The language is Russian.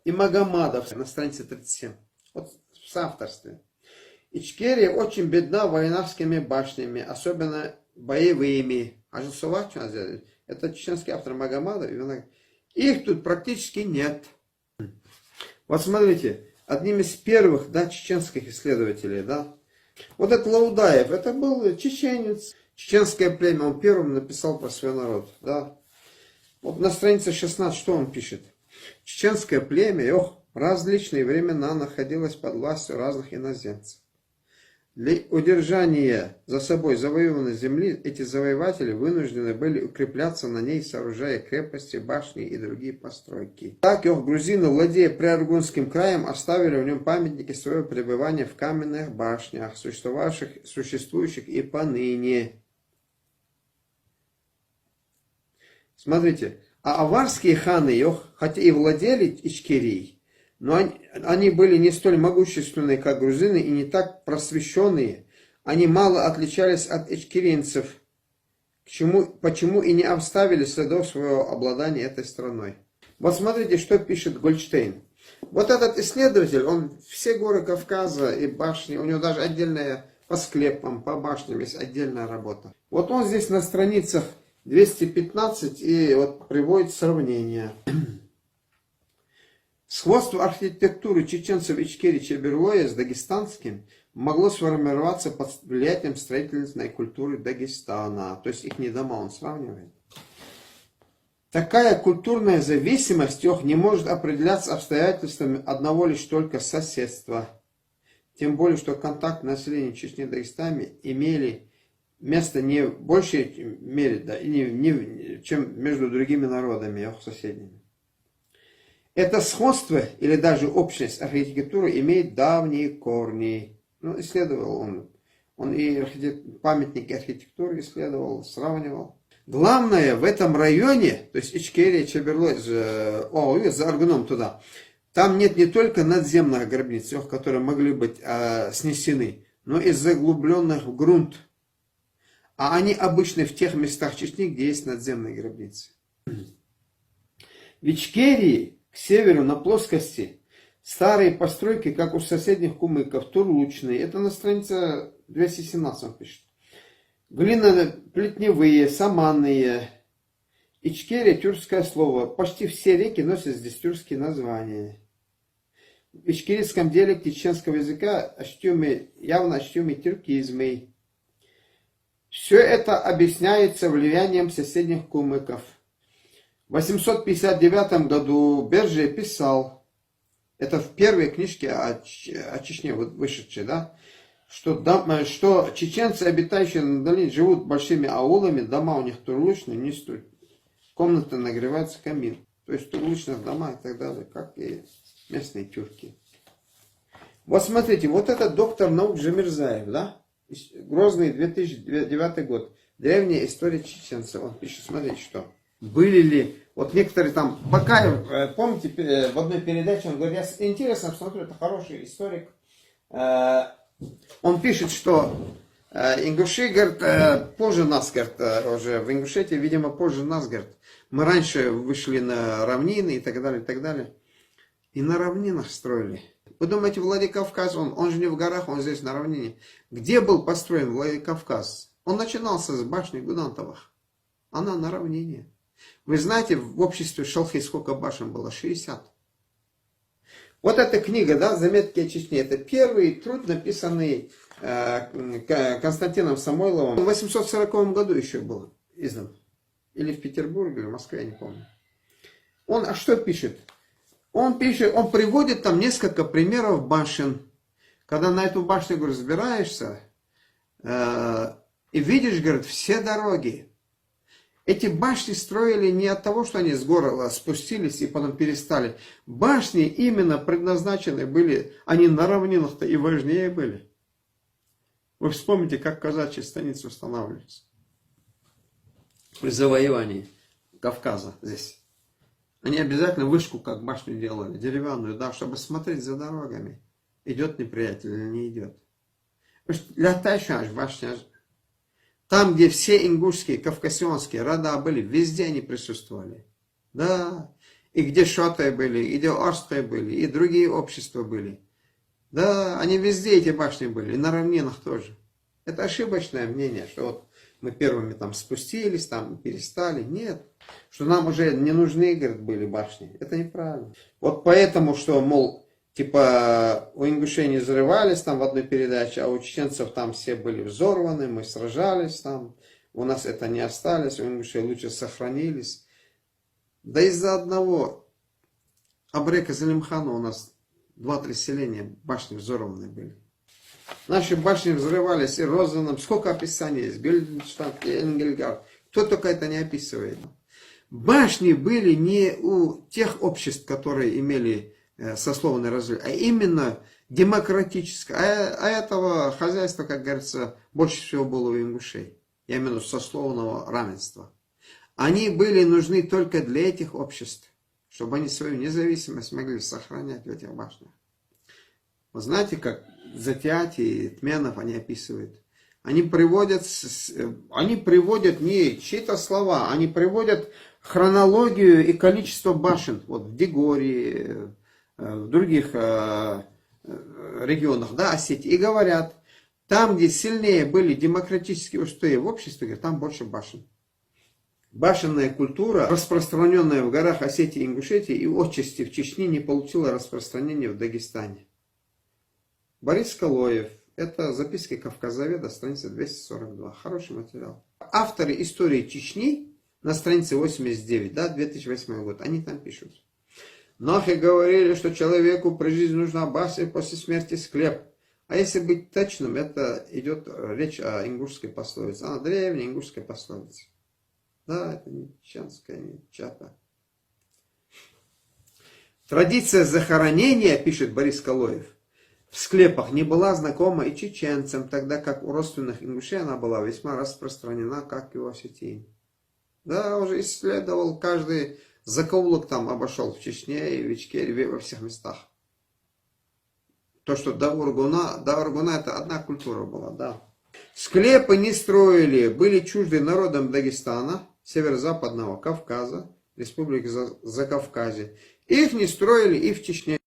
И Магомадов на странице 37. Вот в соавторстве. Ичкерия очень бедна воинавскими башнями, особенно боевыми. Это чеченский автор Магомадов. Их тут практически нет. Вот смотрите, одним из первых, да, чеченских исследователей, да, вот этот Лаудаев, это был чеченец, чеченское племя, он первым написал про свой народ, да. Вот на странице 16 что он пишет? Чеченское племя, в различные времена находилось под властью разных иноземцев. Для удержания за собой завоеванной земли эти завоеватели вынуждены были укрепляться на ней, сооружая крепости, башни и другие постройки. Так, грузины, владея Приаргунским краем, оставили в нем памятники своего пребывания в каменных башнях, существующих и поныне. Смотрите, а аварские ханы, хотя и владели Ичкерией, но они были не столь могущественные, как грузины, и не так просвещенные. Они мало отличались от ичкеринцев, почему и не оставили следов своего обладания этой страной. Вот смотрите, что пишет Гольдштейн. Вот этот исследователь, он все горы Кавказа и башни, у него даже отдельная по склепам, по башням есть отдельная работа. Вот он здесь на страницах 215 и вот приводит сравнение. Сходство архитектуры чеченцев Ичкерии Чеберлоя с дагестанским могло сформироваться под влиянием строительной культуры Дагестана. То есть их дома он сравнивает. Такая культурная зависимость не может определяться обстоятельствами одного лишь только соседства. Тем более, что контакт населения Чечни и Дагестана имели место не в большей мере, да, чем между другими народами, соседними. Это сходство или даже общность архитектуры имеет давние корни. Исследовал он и памятники архитектуры исследовал, сравнивал. Главное в этом районе, то есть Ичкерия, Чеберлой, за Аргуном туда, там нет не только надземных гробниц, которые могли быть снесены, но и заглубленных в грунт. А они обычны в тех местах Чечни, где есть надземные гробницы. В Ичкерии к северу на плоскости старые постройки, как у соседних кумыков, турлучные. Это на странице 217 он пишет. Глиноплетневые, саманные. Ичкерия тюркское слово. Почти все реки носят здесь тюркские названия. В ичкерийском диалекте чеченского языка явно ощутимы тюркизмы. Все это объясняется влиянием соседних кумыков. В 859 году Берже писал, это в первой книжке о Чечне вышедшей, да, что чеченцы, обитающие на долине, живут большими аулами, дома у них турлучные, не стоят. Комната нагревается камин. То есть в турлучных домах и так далее, как и местные тюрки. Вот смотрите, вот это доктор наук Джамирзаев, да? Грозный 2009 год. Древняя история чеченцев. Он пишет, смотрите, что. Были ли, вот некоторые там, Бакаев, помните, в одной передаче, он говорит, я интересно смотрю, это хороший историк. Он пишет, что ингуши, говорит, позже нас, говорит, уже в Ингушетии, видимо, позже нас, говорит, мы раньше вышли на равнины и так далее, и так далее. И на равнинах строили. Вы думаете, Владикавказ, он же не в горах, он здесь на равнине. Где был построен Владикавказ? Он начинался с башни Гудантовых. Она на равнине. Вы знаете, в обществе Шалхи сколько башен было? 60. Вот эта книга, да, «Заметки о Чечне», это первый труд, написанный Константином Самойловым. В 840 году еще был издан. Или в Петербурге, или в Москве, я не помню. Он что пишет? Он приводит там несколько примеров башен. Когда на эту башню, говорит, разбираешься, и видишь, говорит, все дороги. Эти башни строили не от того, что они с гор спустились и потом перестали. Башни именно предназначены были, они на равнинах-то и важнее были. Вы вспомните, как казачьи станицы устанавливались при завоевании Кавказа здесь. Они обязательно вышку, как башню делали, деревянную, да, чтобы смотреть за дорогами. Идет неприятель или не идет. Лятающая башня. Там, где все ингушские, кавказские рода были, везде они присутствовали. Да. И где шоты были, и где орские были, и другие общества были. Да, они везде, эти башни были, и на равнинах тоже. Это ошибочное мнение, что вот мы первыми там спустились, там перестали. Нет, что нам уже не нужны, говорят, были башни. Это неправильно. Вот поэтому, что, мол, типа у ингушей не взрывались там в одной передаче, а у чеченцев там все были взорваны, мы сражались там. У нас это не осталось, у ингушей лучше сохранились. Да из-за одного Абрека Залимхана у нас 2-3 селения башни взорваны были. Наши башни взрывались и Розаном. Сколько описаний есть? Гильденштадт, Энгельгард. Кто только это не описывает. Башни были не у тех обществ, которые имели сословный развитие, а именно демократическое. А этого хозяйства, как говорится, больше всего было у ингушей. Я имею в виду сословного равенства. Они были нужны только для этих обществ, чтобы они свою независимость могли сохранять в этих башнях. Вы знаете, как Затяти и Тменов они описывают? Они приводят не чьи-то слова, они приводят хронологию и количество башен. Вот в Дегории, в других регионах, да, Осетии. И говорят, там, где сильнее были демократические устои в обществе, там больше башен. Башенная культура, распространенная в горах Осетии и Ингушетии и отчасти в Чечне, не получила распространения в Дагестане. Борис Калоев. Это записки Кавказоведа, страница 242. Хороший материал. Авторы истории Чечни на странице 89, да, 2008 год, они там пишут. Нахи говорили, что человеку при жизни нужна башня, после смерти склеп. А если быть точным, это идет речь о ингушской пословице. Она древняя ингушская пословица. Да, это не чеченская, не чата. Традиция захоронения, пишет Борис Калоев, в склепах не была знакома и чеченцам, тогда как у родственных ингушей она была весьма распространена, как и у осетин. Да, уже исследовал каждый закоулок там, обошел в Чечне и в Ичкерии, во всех местах. То, что до Ургуна это одна культура была, да. Склепы не строили, были чужды народам Дагестана, северо-западного Кавказа, республики Закавказья. Их не строили и в Чечне.